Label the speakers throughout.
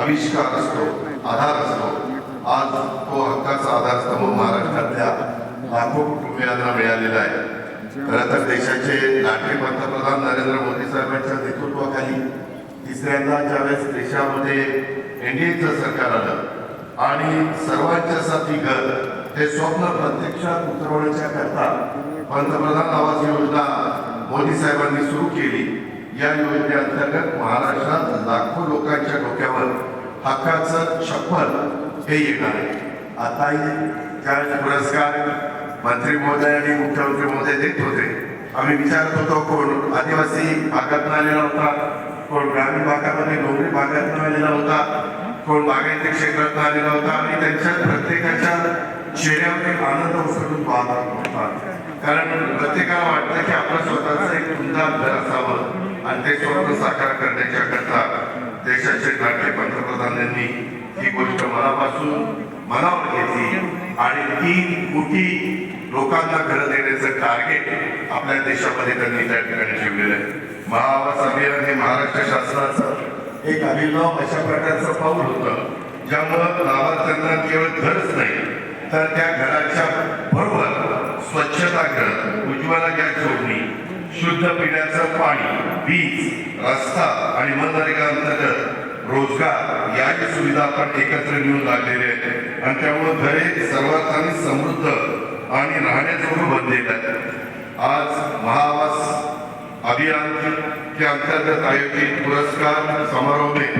Speaker 1: आविष्कार असतो, आधार असतो. आज तो हक्काचा आधारस्तंभ महाराष्ट्रातल्या लाखो कुटुंबियांना मिळालेला आहे. खरं तर देशाचे लाडके पंतप्रधान नरेंद्र मोदी साहेबांच्या नेतृत्वाखाली तिसऱ्यांदा ज्यावेळेस देशामध्ये एनडीएचं सरकार आलं आणि सर्वांच्यासाठी घर हे स्वप्न प्रत्यक्षात उतरवण्याच्या करता पंतप्रधान आवास योजना मोदी साहेबांनी सुरू केली. या योजनेअंतर्गत महाराष्ट्रात लाखो लोकांच्या डोक्यावर हक्काचं छप्पर हे येणार आहे. आताही ज्यावेळेस पुरस्कार मंत्री महोदय आणि मुख्यमंत्री महोदय देत होते, आम्ही विचारत होतो कोण आदिवासी भागातून आलेला होता, कोण ग्रामीण भागामध्ये डोंगरी भागातून आलेला होता, कोण बागायती क्षेत्रातून आलेला होता आणि त्यांच्या प्रत्येकाच्या चेहऱ्यावर एक आनंद उसळून पाहत होता. कारण प्रत्येकाला वाटतं की आपलं स्वतःचं एक सुंदर घर असावं आणि ते स्वप्न साकार करण्याच्या करता देशाचे लाडके पंतप्रधानांनी ही गोष्ट मनापासून मनावर घेतली आणि 3 कोटी लोकांना घरं देण्याचं टार्गेट आपल्या देशामध्ये त्यांनी त्या ठिकाणी ठेवलेलं आहे. महाआवास अभियान हे महाराष्ट्र शासनाचं एक अभिनव अशा प्रकारचं पाऊल होतं, ज्यामुळं लाभार्थ्यांना केवळ घरच नाही तर त्या घराच्या बरोबर स्वच्छतागृह, उज्ज्वला गॅस जोडणी, शुद्ध पिण्याचं पाणी, वीज, रस्ता आणि मनरेगा अंतर्गत रोजगार याची सुविधा आपण एकत्र घेऊन लागलेले आहे आणि त्यामुळे घरे सर्वांनी समृद्ध आणि राहण्याजोगं बनलेलं आहे. आज महाआवास अभियान के अंतर्गत आयोजित पुरस्कार समारोह में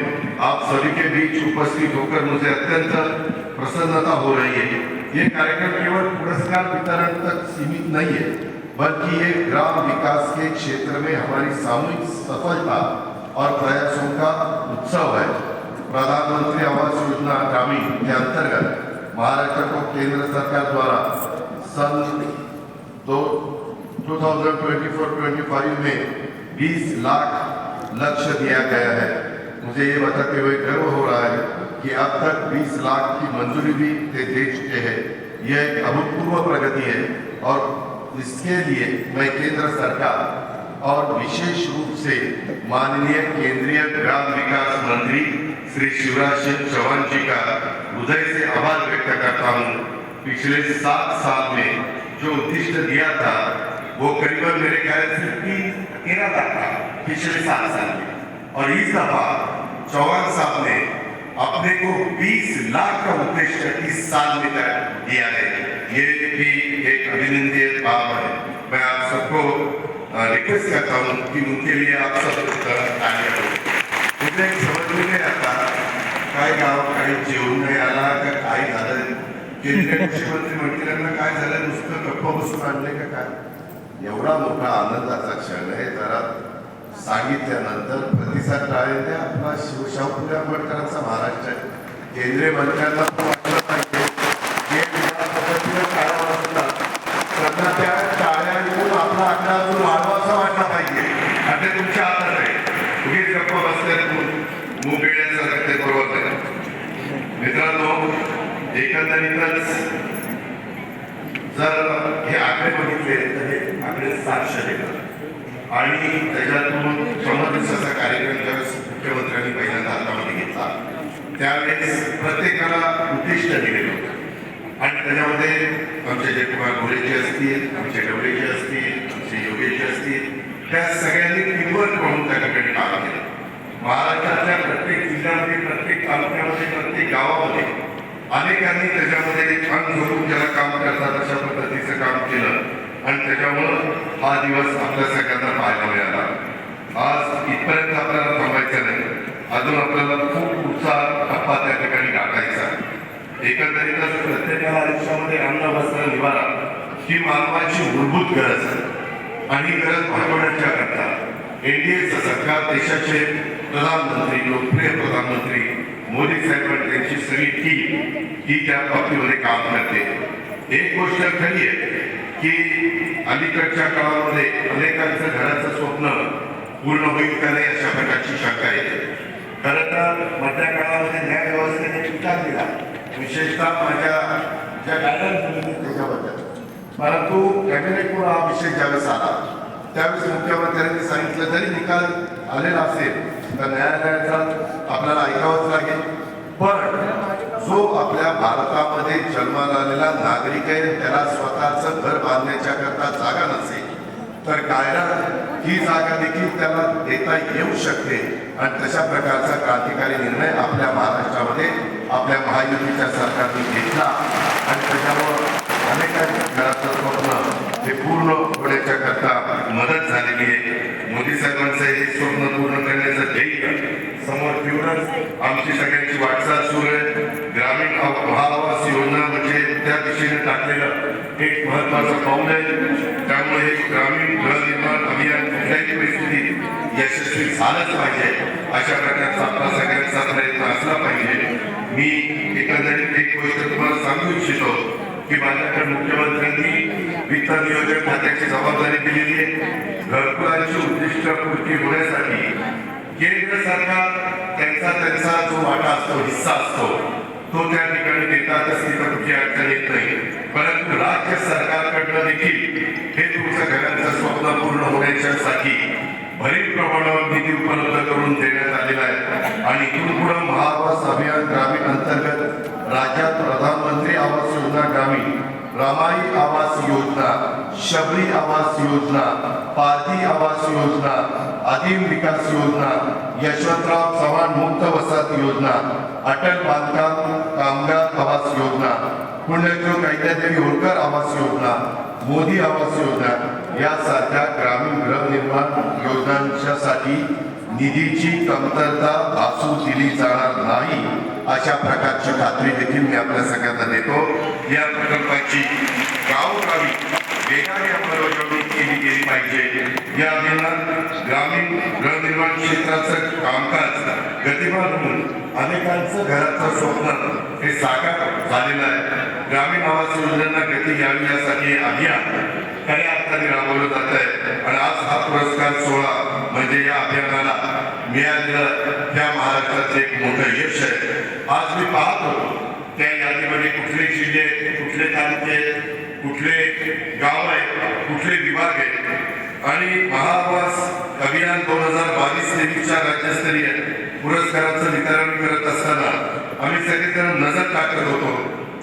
Speaker 1: आप सभी के बीच उपस्थित होकर मुझे अत्यंत प्रसन्नता हो रही है. ये कार्यक्रम केवल पुरस्कार वितरण तक सीमित नहीं है, बल्कि ये ग्राम विकास के क्षेत्र में हमारी सामूहिक सफलता और प्रयासों का उत्सव है. प्रधानमंत्री आवास योजना ग्रामीण के अंतर्गत महाराष्ट्र को केंद्र सरकार द्वारा सन 2024-25 में 20 लाख लक्ष्य दिया गया है. मुझे ये बताते हुए गर्व हो रहा है कि अब तक 20 लाख की मंजूरी भी दे चुके हैं. यह एक अभूतपूर्व प्रगति है और इसके लिए मैं केंद्र सरकार और विशेष रूप से माननीय केंद्रीय ग्राम विकास मंत्री श्री शिवराज सिंह चौहान जी का हृदय से आभार व्यक्त करता हूँ. पिछले 7 साल में जो उद्दिष्ट दिया था वो करीबन मेरे ख्याल से 13 लाख था पिछले 7 साल में, और इस दफा चौहान साहब ने अपने को 20 लाख का उद्देश्य इस साल में दिया है. ये भी एक अभिनंदनीय बात है. मैं आप सबको रिक्वेस्ट करता हूँ कि उनके लिए आप सब तालियां दो. मुझे समझ में नहीं आता काय गाव काही जेवण नाही आला का काय झालं. केंद्रीय कृषी मंत्री मंत्र्यांना काय झालं, नुसतं गप्प बसून आणले का काय. एवढा मोठा आनंदाचा क्षण आहे. जरा सांगितल्यानंतर प्रतिसाद टाळेल द्या. आपला शिवशाहू फुले आंबेडकरांचा महाराष्ट्र आहे. केंद्रीय मंत्र्यांना पण वाटलं पाहिजे हे पद्धतीनं टाळा वाजला त्यांना त्या टाळ्यांतून आपला आकडा अजून वाढवासा वाटला पाहिजे. आणि ते तुमच्या हातात आहे. तुम्ही गप्प बसल्यातून मूग येण्याचं ते बरोबर नाही. मित्रांनो, एकंदरीतच जर हे आकडे बघितले तर हे आकडे 700 देतात आणि त्याच्यातून 14 दिवसाचा कार्यक्रम ज्यावेळेस मुख्यमंत्र्यांनी पहिल्यांदा हातामध्ये घेतला त्यावेळेस प्रत्येकाला उद्दिष्ट दिलेलं होतं आणि त्याच्यामध्ये आमचे जयकुमार घोडेजी असतील, आमचे डवळेजी असतील, आमचे योगेजी असतील, त्या सगळ्यांनी टीमवर्क म्हणून त्या ठिकाणी काम केलं. महाराष्ट्राच्या प्रत्येक जिल्ह्यामध्ये, प्रत्येक तालुक्यामध्ये, प्रत्येक गावामध्ये अनेकांनी त्याच्यामध्ये अंग झोपून ज्याला काम करतात अशा पद्धतीचं काम केलं आणि त्याच्यामुळं हा दिवस आपल्या सगळ्यांना पाहायला मिळाला. आज इथपर्यंत आपल्याला थांबायचं नाही, अजून आपल्याला खूप पुढचा टप्पा त्या ठिकाणी गाठायचा. एकंदरीतच प्रत्येकाला आयुष्यामध्ये अन्न, वस्त्र, निवारा ही मानवाची मूलभूत गरज आहे आणि गरज भागवण्याच्या करता एनडीएचं सरकार, देशाचे प्रधानमंत्री, लोकप्रिय प्रधानमंत्री मोदी साहेब आणि त्यांची सगळी टीम ही त्या बाबतीमध्ये काम करते. एक गोष्ट खरी आहे की अलीकडच्या काळामध्ये अनेकांचं घराचं स्वप्न पूर्ण होईल का नाही अशा प्रकारची शंका येते. खरं तर मधल्या काळामध्ये न्याय व्यवस्थेने विचार केला, विशेषतः माझ्या ज्या गायडन्स त्याच्याबद्दल. परंतु कॅबिनेटमुळे हा विषय ज्यावेळेस आला त्यावेळेस मुख्यमंत्र्यांनी सांगितलं जरी निकाल आलेला असेल तर न्यायालयाचा आपल्याला ऐकावंच लागेल. पण जो आपल्या भारतामध्ये जन्माला आलेला नागरिक आहे त्याला स्वतःचं घर बांधण्याच्या करता जागा नसेल तर कायदा ही जागा देखील त्याला देता येऊ शकते. आणि तशा प्रकारचा क्रांतिकारी निर्णय आपल्या महाराष्ट्रामध्ये आपल्या महायुतीच्या सरकारने घेतला आणि त्याच्यामुळं अनेकांच्या घराचं स्वप्न हे पूर्ण होण्याच्या करता मदत झालेली आहे. मोदी साहेबांचं हे स्वप्न पूर्ण करण्याचं ध्येय समोर ठेवूनच आमची सगळ्यांची वाटचाल सुरू आहे. ग्रामीण महाआवास योजना म्हणजे त्या दिशेने टाकलेलं एक महत्वाचं पाऊल आहे. त्यामुळे ग्रामीण गृहनिर्माण अभियान कुठल्याही परिस्थितीत यशस्वी झालंच पाहिजे अशा प्रकारचा आपला सगळ्यांचा प्रयत्न असला पाहिजे. मी एकंदरीत एक गोष्ट तुम्हाला सांगू इच्छितो की माझ्याकडे मुख्यमंत्र्यांनी वित्त नियोजन खात्याची जबाबदारी दिलेली आहे. घरकुलांची उद्दिष्ट पूर्ती होण्यासाठी केंद्र सरकार त्यांचा जो वाटा असतो हिस्सा असतो तो त्या ठिकाणी देतातच, तिथं कुठली अडचण येत नाही. परंतु राज्य सरकारकडनं देखील हे तुमचं घरांचं स्वप्न पूर्ण होण्यासाठी भरीव प्रमाणावर निधी उपलब्ध करून देण्यात आलेला आहे. आणि इथून पुढे महाआवास अभियान ग्रामीण अंतर्गत राज्यात प्रधानमंत्री आवास योजना ग्रामीण, रामाई आवास योजना, शबरी आवास योजना, पारधी आवास योजना, आदिम विकास योजना, यशवंतराव चव्हाण मुक्त वसाहत योजना, अटल बांधकाम कामगार आवास योजना, पुण्यश्लोक अहिल्यादेवी होळकर आवास योजना, मोदी आवास योजना यासारख्या ग्रामीण गृहनिर्माण योजनांच्यासाठी निधीची कमतरता भासू दिली जाणार नाही अशा प्रकारची खात्री देखील मी आपल्या सगळ्यांना देतो. या प्रकल्पाची गावोगावी वेगाने अंमलबजावणी केली गेली पाहिजे. या अभियानात ग्रामीण गृहनिर्माण क्षेत्राचं कामकाज गतिमान होऊन अनेकांचं घराचं स्वप्न हे साकार झालेलं आहे. ग्रामीण आवास योजनांना गती यावी यासाठी हे अभियान खऱ्या अर्थाने राबवलं जात आहे. आणि आज हा पुरस्कार सोहळा म्हणजे या अभियानाला मिळालेलं त्या महाराष्ट्राचं एक मोठं यश आहे. आज मी पाहत होतो त्या यादीमध्ये कुठले जिल्हे, कुठले तालुके, कुठले गाव आहे, कुठले विभाग आहेत. आणि महाआवास अभियान 2022-23च्या राज्यस्तरीय पुरस्काराचं वितरण करत असताना आम्ही सगळेजण नजर टाकत होतो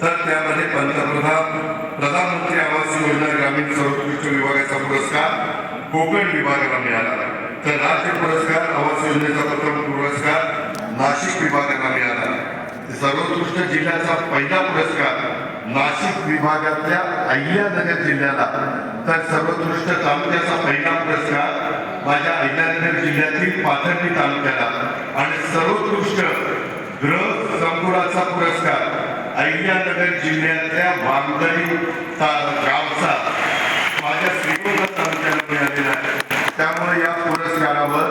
Speaker 1: तर त्यामध्ये प्रधानमंत्री आवास योजना ग्रामीण सर्वोत्कृष्ट विभागाचा पुरस्कार कोकण विभागाला मिळाला. तर राज्य पुरस्कार आवास योजनेचा प्रथम पुरस्कार नाशिक विभागाला मिळाला. सर्वोत्कृष्ट जिल्ह्याचा पहिला पुरस्कार नाशिक विभागातल्या अहिल्यानगर जिल्ह्याला, तर सर्वोत्कृष्ट तालुक्याचा पहिला पुरस्कार माझ्या अहिल्यानगर जिल्ह्यातील पाथर्डी तालुक्याला आणि सर्वोत्कृष्ट गृह संकुलाचा पुरस्कार अहिल्यानगर जिल्ह्यातल्या वांगरी गावचा माझ्या श्रीगोंदा तालुक्याला मिळालेला आहे. त्यामुळे या पुरस्कारावर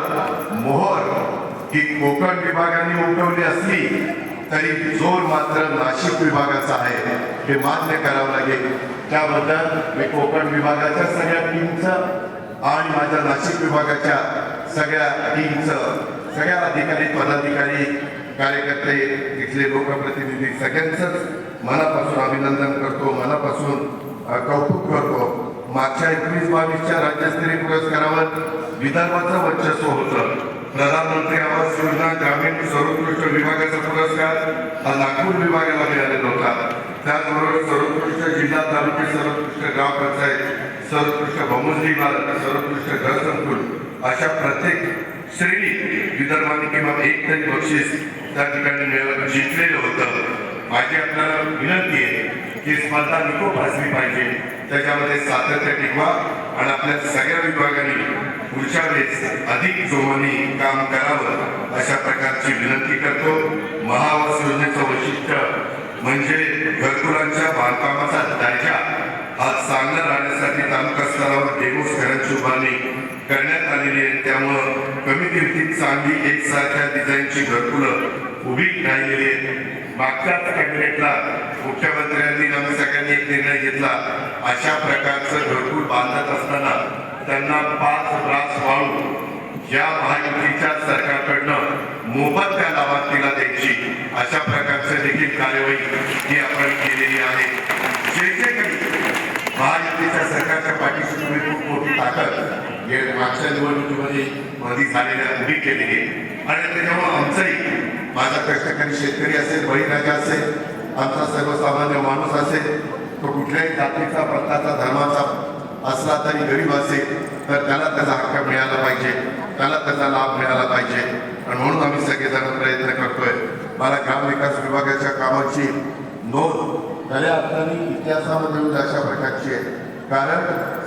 Speaker 1: मोहर ही कोकण विभागाने उठवली असली तरी जोर मात्र नाशिक विभागाचा आहे हे मान्य करावं लागेल. त्याबद्दल मी कोकण विभागाच्या सगळ्या टीमचं आणि माझ्या नाशिक विभागाच्या सगळ्या टीमचं, सगळ्या अधिकारी पदाधिकारी कार्यकर्ते, तिथले लोकप्रतिनिधी सगळ्यांचंच मनापासून अभिनंदन करतो, मनापासून कौतुक करतो. मागच्या 21-22च्या राज्यस्तरीय पुरस्कारावर विदर्भाचं वर्चस्व होतं. प्रधानमंत्री आवास योजना ग्रामीण सर्वोत्कृष्ट विभागाचा पुरस्कार हा नागपूर विभागाला मिळालेला होता. त्याचबरोबर सर्वोत्कृष्ट जिल्हा तालुके, सर्वोत्कृष्ट ग्राम पंचायत, सर्वोत्कृष्ट बहुमजली इमारत, सर्वोत्कृष्ट घरसंकुल अशा प्रत्येक श्रेणी विदर्भाने किंवा एक तरी बक्षीस त्या ठिकाणी जिंकलेलं होतं. माझी आपल्याला विनंती आहे की स्पर्धा निकोप असली पाहिजे, त्याच्यामध्ये सातत्य टिकवा आणि आपल्या सगळ्या विभागांनी पुढच्या वेळेस अधिक जोमाने काम करावं अशा प्रकारची विनंती करतो. महाआवास योजनेचं वैशिष्ट्य म्हणजे घरकुलांच्या बांधकामाचा दर्जा हा चांगला राहण्यासाठी तालुका स्तरावर डेमोस घरांची उभारणी करण्यात आलेली आहे. त्यामुळं कमी किमतीत चांगली एकसारख्या डिझाईनची घरकुलं उभी राहिलेली आहेत. मागच्याच कॅबिनेटला मुख्यमंत्र्यांनी आम्ही सगळ्यांनी एक निर्णय घेतला, अशा प्रकारचं घरकुल बांधत असताना त्यांना 5 ब्रास वाळू या महायुतीच्या सरकारकडनं मोफत त्या लाभार्थीला द्यायची, अशा प्रकारचं देखील कार्यवाही ही आपण केलेली आहे. जे काही महायुतीच्या सरकारच्या पाठीशी तुम्ही खूप मोठी ताकद मागच्या निवडणुकीमध्ये मध्ये झालेल्या उभी केलेली आहे आणि त्याच्यामुळे आमचंही माझा कष्टकरी शेतकरी असेल, बळीराजा असेल, आमचा सर्वसामान्य माणूस असेल, तो कुठल्याही जातीचा, पंथाचा, धर्माचा असला तरी गरीब असेल तर त्याला त्याचा हक्क मिळाला पाहिजे, त्याला त्याचा लाभ मिळाला पाहिजे. आणि म्हणून आम्ही सगळेजण प्रयत्न करतोय. मला ग्रामविकास विभागाच्या कामाची नोंद खऱ्या अर्थाने इतिहासामध्ये अशा प्रकारची आहे. कारण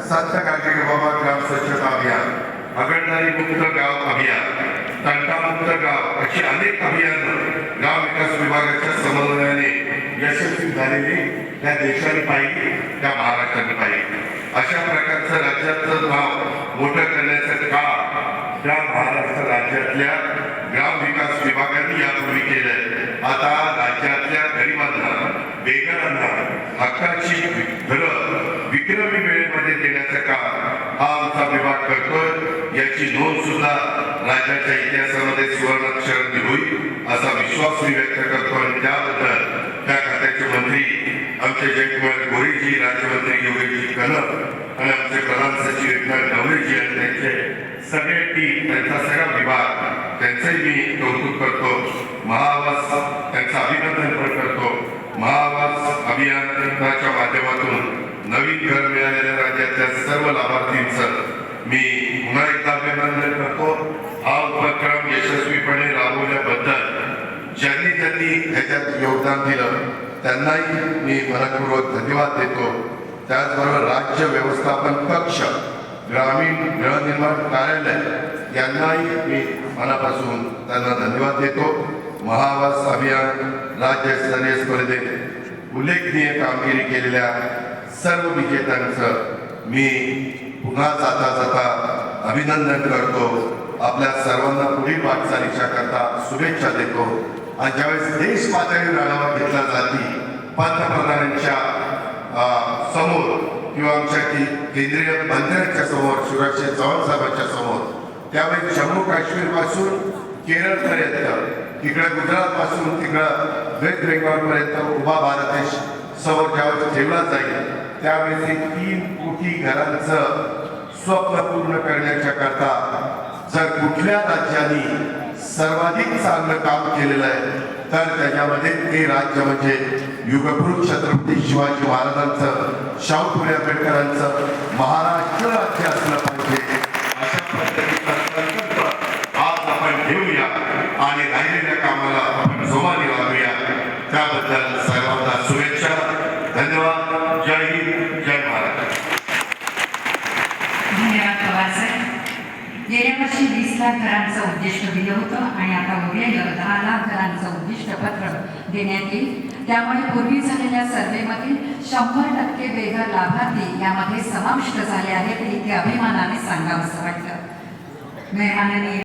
Speaker 1: संत गाडगे बाबा ग्राम स्वच्छता अभियान, हगणदारी मुक्त गाव अभियान, तंटामुक्त गाव अशी अनेक अभियान ग्राम विकास विभागाच्या समन्वयाने यशस्वी झालेली त्या देशाने पाहिली, त्या महाराष्ट्राने पाहिली. अशा प्रकारचं राज्याचं नाव मोठं करण्याचं काम त्या महाराष्ट्र राज्यातल्या ग्राम विकास विभागाने यापूर्वी केलंय. आता राज्यातल्या गरिबांना, बेघरांना हक्काची घरं विक्रमी वेळेमध्ये देण्याचं काम हा आमचा विभाग करतोय. याची नोंद सुद्धा राज्याच्या इतिहासामध्ये सुवर्णाक्षरांनी होईल असा विश्वास मी व्यक्त करतो. आणि त्याबद्दल त्या खात्याचे मंत्री आमचे जयकुमार गोरेजी, राज्यमंत्री योगेशजी कनक आणि आमचे प्रधान सचिव एकनाथ ढवळेजी आणि त्यांचे सगळे टीम, त्यांचा सगळा विभाग, त्यांचंही मी कौतुक करतो. महाआवास त्यांचं अभिनंदन पण करतो. महाआवास अभियानाच्या माध्यमातून नवीन घर मिळालेल्या राज्यातल्या सर्व लाभार्थींचं मी पुन्हा एकदा अभिनंदन करतो. हा उपक्रम यशस्वीपणे राबवल्याबद्दल ज्यांनी ह्याच्यात योगदान दिलं त्यांनाही मी मनपूर्वक धन्यवाद देतो. त्याचबरोबर राज्य व्यवस्थापन कक्ष, ग्रामीण गृहनिर्माण कार्यालय यांनाही मी मनापासून त्यांना धन्यवाद देतो. महाआवास अभियान राज्यस्तरीय स्पर्धेत उल्लेखनीय कामगिरी केलेल्या सर्व विजेत्यांचं मी पुन्हा जाता अभिनंदन करतो. आपल्या सर्वांना पुढील वाटचालीच्या करता शुभेच्छा देतो. आणि ज्यावेळेस देश पातळीवर आढावा घेतला जाते पंतप्रधानांच्या समोर किंवा आमच्या केंद्रीय मंत्र्यांच्या समोर, शिवराज चव्हाण साहेबांच्या समोर, त्यावेळेस जम्मू काश्मीर पासून केरळपर्यंत, तिकडे गुजरात पासून तिकडं वेस्ट बेंगॉल पर्यंत उभा भारत देश समोर ज्यावेळेस ठेवला जाईल त्यावेळेस 3 कोटी घरांचं स्वप्न पूर्ण करण्याच्या करता जर कुठल्या राज्यांनी सर्वाधिक चांगलं काम केलेलं आहे तर त्याच्यामध्ये ते राज्य म्हणजे युगपुरुष छत्रपती शिवाजी महाराजांचं, शाहू फुले आंबेडकरांचं महाराष्ट्र राज्य असलं पाहिजे. अशा पद्धतीचा संकल्प आज आपण घेऊया आणि राहिलेल्या कामाला आपण जोमाने लावूया. त्याबद्दल सर्वांना शुभेच्छा. धन्यवाद. जय हिंद, जय महाराष्ट्र.
Speaker 2: धन्यवाद पवार साहेब. गेल्या वर्षी 20 लाख घरांचं उद्दिष्ट दिलं होतं आणि आता उरलेलं 10 लाख घरांचं उद्दिष्ट पत्र देण्यात येईल. त्यामुळे पूर्वी झालेल्या सर्व्हेमधील 100% बेघर लाभार्थी यामध्ये समाविष्ट झाले आहेत. इथे अभिमानाने सांगावंसं वाटतं. माननीय